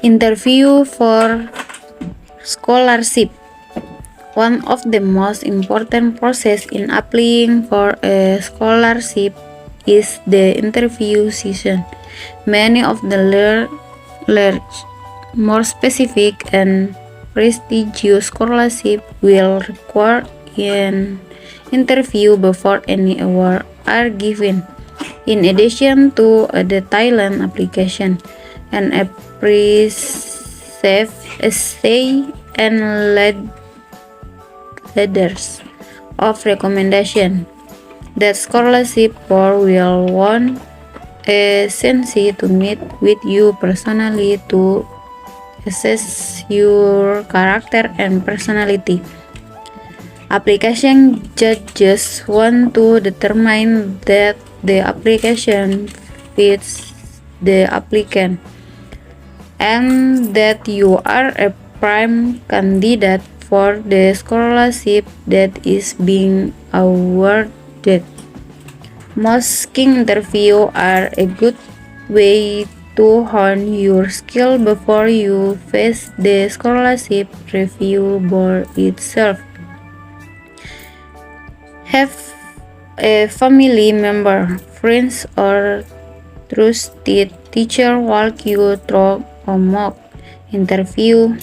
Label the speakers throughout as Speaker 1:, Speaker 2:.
Speaker 1: Interview for scholarship. One of the most important process in applying for a scholarship is the interview session. Many of the large, more specific and prestigious scholarship will require an interview before any award are given. In addition to a detailed application, an appraisal essay and letters of recommendation that scholarship board will want a chance to meet with you personally to assess your character and personality. Application judges want to determine that the application fits the applicant and that you are a prime candidate for the scholarship that is being awarded. Mosking interview are a good way to hone your skill before you face the scholarship review board itself. Have a family member, friends, or trusted teacher walk you through a mock interview,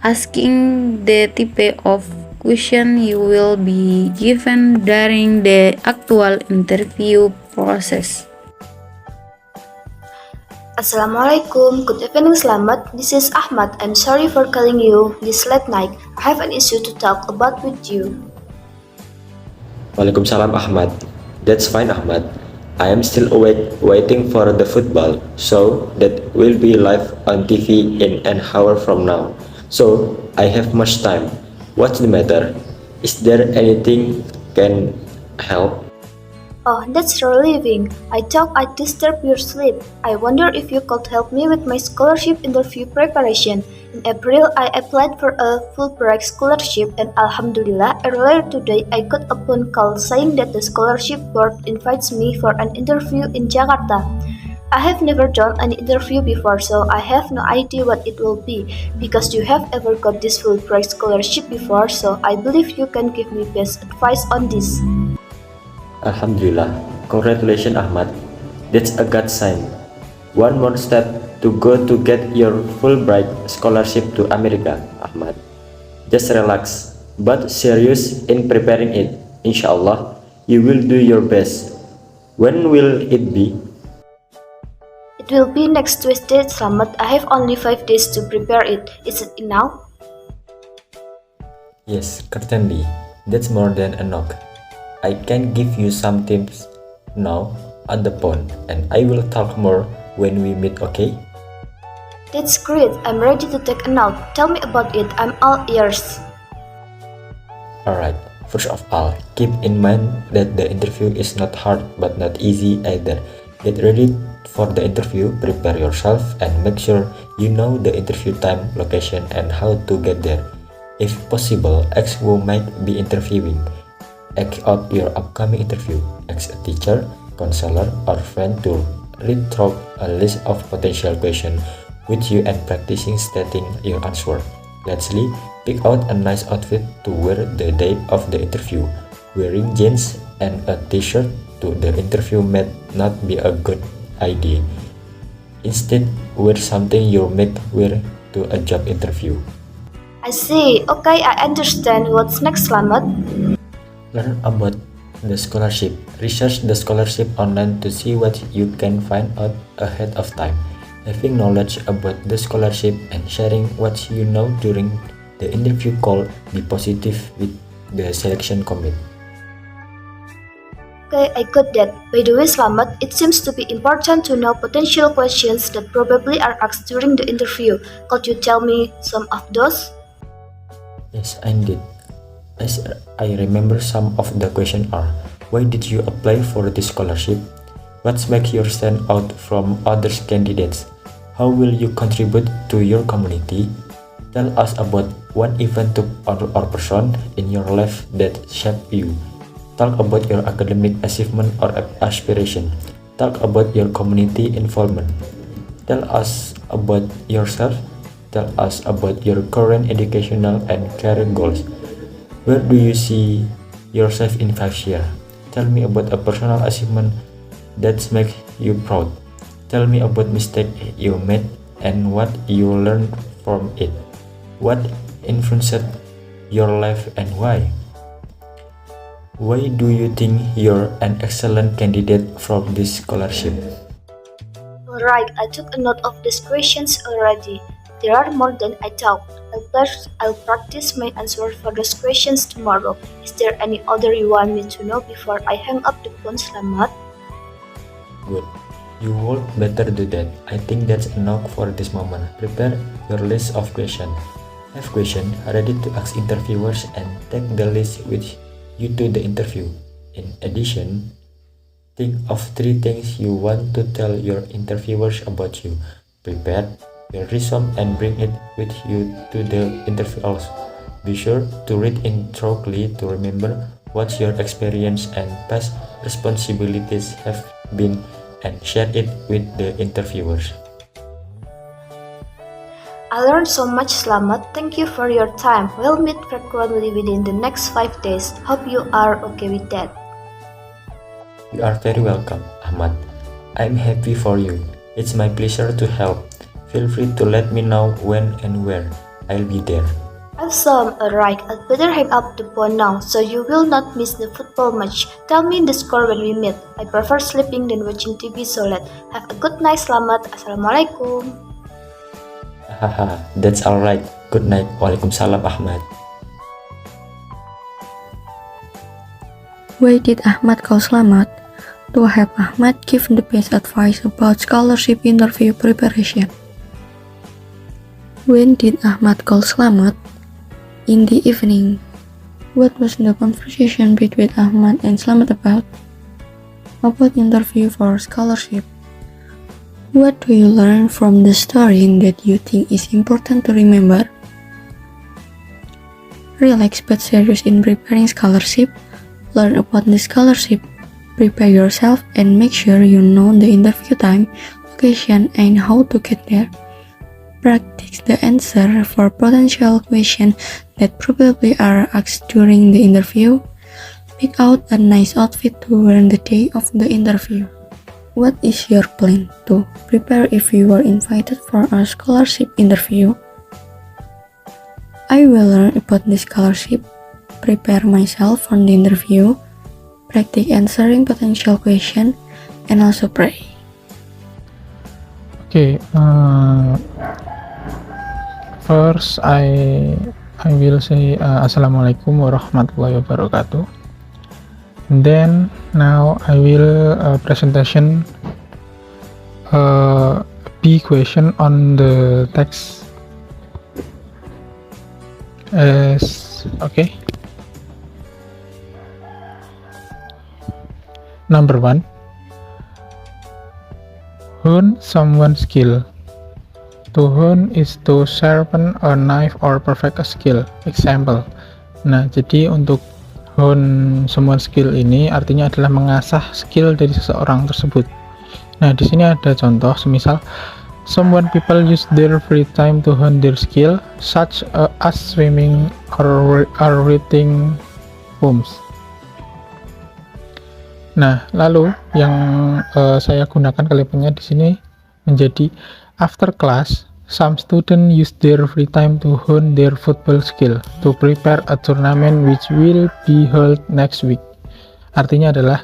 Speaker 1: asking the type of question you will be given during the actual interview process.
Speaker 2: Assalamualaikum, good evening Slamet, this is Ahmad. I'm sorry for calling you this late night. I have an issue to talk about with you.
Speaker 3: Waalaikumsalam Ahmad. That's fine Ahmad. I am still awake waiting for the football, so that will be live on TV in an hour from now. So I have much time. What's the matter? Is there anything can help?
Speaker 2: Oh, that's relieving. I thought I'd disturb your sleep. I wonder if you could help me with my scholarship interview preparation. In April, I applied for a Fulbright scholarship and Alhamdulillah, earlier today I got a phone call saying that the scholarship board invites me for an interview in Jakarta. I have never done an interview before, so I have no idea what it will be. Because you have ever got this Fulbright scholarship before, so I believe you can give me best advice on this.
Speaker 3: Alhamdulillah. Congratulations Ahmad. That's a good sign. One more step to go to get your Fulbright scholarship to America, Ahmad. Just relax, but serious in preparing it. Inshallah, you will do your best. When will it be?
Speaker 2: It will be next Tuesday, Slamet. I have only 5 days to prepare it. Is it enough?
Speaker 3: Yes, certainly. That's more than enough. I can give you some tips now on the phone, and I will talk more when we meet, okay?
Speaker 2: That's great. I'm ready to take a note. Tell me about it. I'm all ears.
Speaker 3: Alright, first of all, keep in mind that the interview is not hard but not easy either. Get ready for the interview, prepare yourself, and make sure you know the interview time, location, and how to get there. If possible, ask who might be interviewing. Act out your upcoming interview. Ask a teacher, counselor, or friend to read through a list of potential questions with you and practicing stating your answer. Lastly, pick out a nice outfit to wear the day of the interview. Wearing jeans and a t-shirt to the interview might not be a good idea. Instead, wear something you might wear to a job interview.
Speaker 2: I see. Okay, I understand. What's next, Slamet?
Speaker 3: Learn about the scholarship. Research the scholarship online to see what you can find out ahead of time. Having knowledge about the scholarship and sharing what you know during the interview call be positive with the selection committee.
Speaker 2: Okay, I got that. By the way, Slamet, it seems to be important to know potential questions that probably are asked during the interview. Could you tell me some of those?
Speaker 3: Yes, indeed. As I remember, some of the questions are: why did you apply for this scholarship? What makes you stand out from other candidates? How will you contribute to your community? Tell us about one event or person in your life that shaped you. Talk about your academic achievement or aspiration. Talk about your community involvement. Tell us about yourself. Tell us about your current educational and career goals. Where do you see yourself in 5 years? Tell me about a personal achievement that makes you proud. Tell me about mistakes you made and what you learned from it. What influenced your life and why? Why do you think you're an excellent candidate for this scholarship?
Speaker 2: Alright, I took a note of these questions already. There are more than I thought. I'll practice my answer for those questions tomorrow. Is there any other you want me to know before I hang up the phone, Slamet?
Speaker 3: Good. You would better do that. I think that's enough for this moment. Prepare your list of questions. Have questions ready to ask interviewers and take the list with you to the interview. In addition, think of 3 things you want to tell your interviewers about you. Prepare your resume and bring it with you to the interview also. Be sure to read it thoroughly to remember what your experience and past responsibilities have been and share it with the interviewers.
Speaker 2: I learned so much, Slamet. Thank you for your time. We'll meet frequently within the next 5 days. Hope you are okay with that.
Speaker 3: You are very welcome, Ahmad. I'm happy for you. It's my pleasure to help. Feel free to let me know when and where. I'll be there.
Speaker 2: Awesome, alright. I'd better hang up the phone now so you will not miss the football match. Tell me the score when we meet. I prefer sleeping than watching TV so late. Have a good night, Slamet. Assalamualaikum.
Speaker 3: Haha, that's alright. Good night. Waalaikumsalam, Ahmad.
Speaker 1: Why did Ahmad call Slamet? To help Ahmad give the best advice about scholarship interview preparation. When did Ahmad call Slamet? In the evening. What was the conversation between Ahmad and Slamet about? About interview for scholarship. What do you learn from the story that you think is important to remember? Relax but serious in preparing scholarship. Learn about the scholarship. Prepare yourself and make sure you know the interview time, location, and how to get there. Practice the answer for potential questions that probably are asked during the interview. Pick out a nice outfit to wear the day of the interview. What is your plan to prepare if you are invited for a scholarship interview? I will learn about the scholarship, prepare myself for the interview, practice answering potential questions, and also pray.
Speaker 4: Okay, first I will say Assalamualaikum warahmatullahi wabarakatuh. Then now I will presentation B question on the text as okay. Number 1. Hone someone's skill. To hone is to sharpen a knife or perfect a skill. Example. Nah, jadi untuk hone someone's skill ini artinya adalah mengasah skill dari seseorang tersebut. Nah, di sini ada contoh, semisal some people use their free time to hone their skill, such as swimming or reading poems. Nah, lalu yang saya gunakan kalimatnya di sini menjadi after class, some students use their free time to hone their football skill to prepare a tournament which will be held next week. Artinya adalah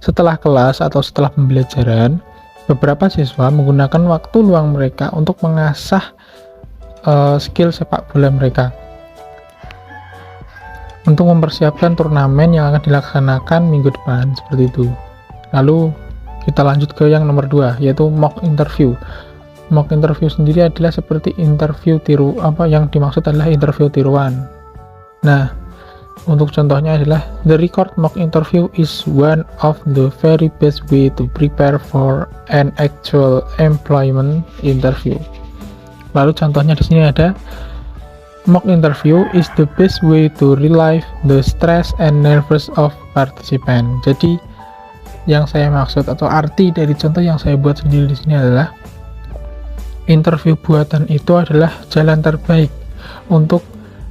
Speaker 4: setelah kelas atau setelah pembelajaran, beberapa siswa menggunakan waktu luang mereka untuk mengasah skill sepak bola mereka untuk mempersiapkan turnamen yang akan dilaksanakan minggu depan, seperti itu. Lalu kita lanjut ke yang nomor 2, yaitu mock interview. Mock interview sendiri adalah seperti interview tiru, yang dimaksud adalah interview tiruan. Nah, untuk contohnya adalah the record mock interview is one of the very best way to prepare for an actual employment interview. Lalu contohnya di sini ada mock interview is the best way to relieve the stress and nervous of participant. Jadi yang saya maksud atau arti dari contoh yang saya buat sendiri di sini adalah interview buatan itu adalah jalan terbaik untuk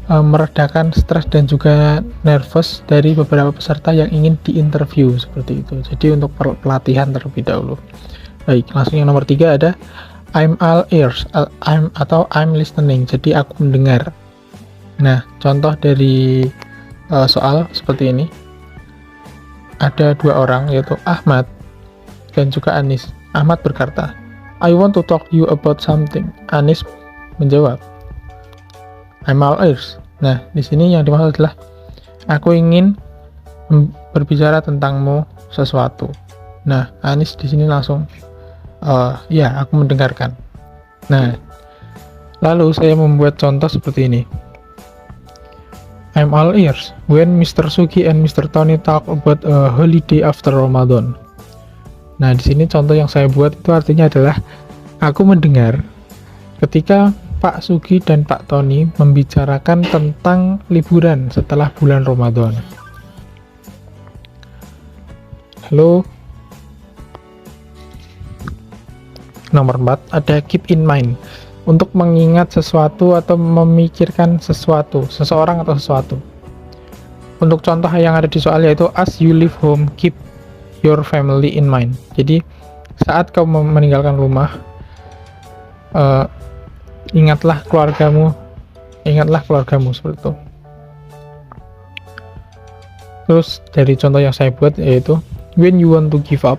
Speaker 4: meredakan stres dan juga nervous dari beberapa peserta yang ingin diinterview seperti itu. Jadi untuk pelatihan terlebih dahulu. Baik, langsung yang nomor 3 ada I'm all ears, I'm listening. Jadi aku mendengar. Nah, contoh dari soal seperti ini. Ada 2 orang, yaitu Ahmad dan juga Anis. Ahmad berkata, I want to talk you about something. Anis menjawab, I'm all ears. Nah, di sini yang dimaksud adalah aku ingin berbicara tentangmu sesuatu. Nah, Anis di sini langsung ya, aku mendengarkan. Nah, lalu saya membuat contoh seperti ini. I'm all ears when Mr. Sugi and Mr. Tony talk about a holiday after Ramadan. Nah, di sini contoh yang saya buat itu artinya adalah aku mendengar ketika Pak Sugi dan Pak Tony membicarakan tentang liburan setelah bulan Ramadan. Lalu nomor 4 ada keep in mind, untuk mengingat sesuatu atau memikirkan sesuatu, seseorang atau sesuatu. Untuk contoh yang ada di soal yaitu as you leave home, keep your family in mind. Jadi saat kau meninggalkan rumah, ingatlah keluargamu seperti itu. Terus dari contoh yang saya buat yaitu when you want to give up,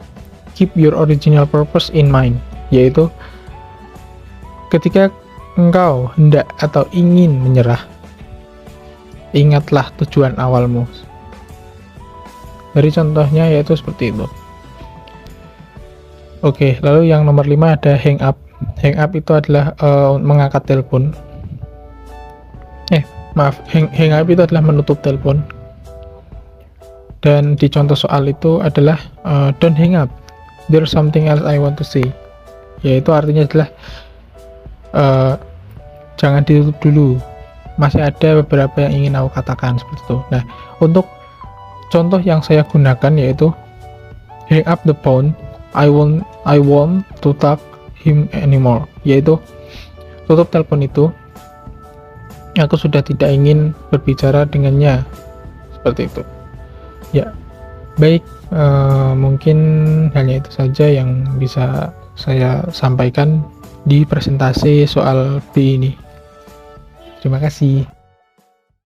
Speaker 4: keep your original purpose in mind, yaitu ketika engkau hendak atau ingin menyerah, ingatlah tujuan awalmu. Dari contohnya yaitu seperti itu. Oke, lalu yang nomor 5 ada hang up. Hang up itu adalah mengangkat telepon. Hang up itu adalah menutup telepon. Dan di contoh soal itu adalah don't hang up, there's something else I want to say. Yaitu artinya adalah jangan ditutup dulu, masih ada beberapa yang ingin aku katakan seperti itu. Nah, untuk contoh yang saya gunakan yaitu hang up the phone, I won't to talk him anymore, yaitu tutup telepon itu, aku sudah tidak ingin berbicara dengannya, seperti itu. Ya, baik, mungkin hanya itu saja yang bisa saya sampaikan di presentasi soal B ini. Terima kasih.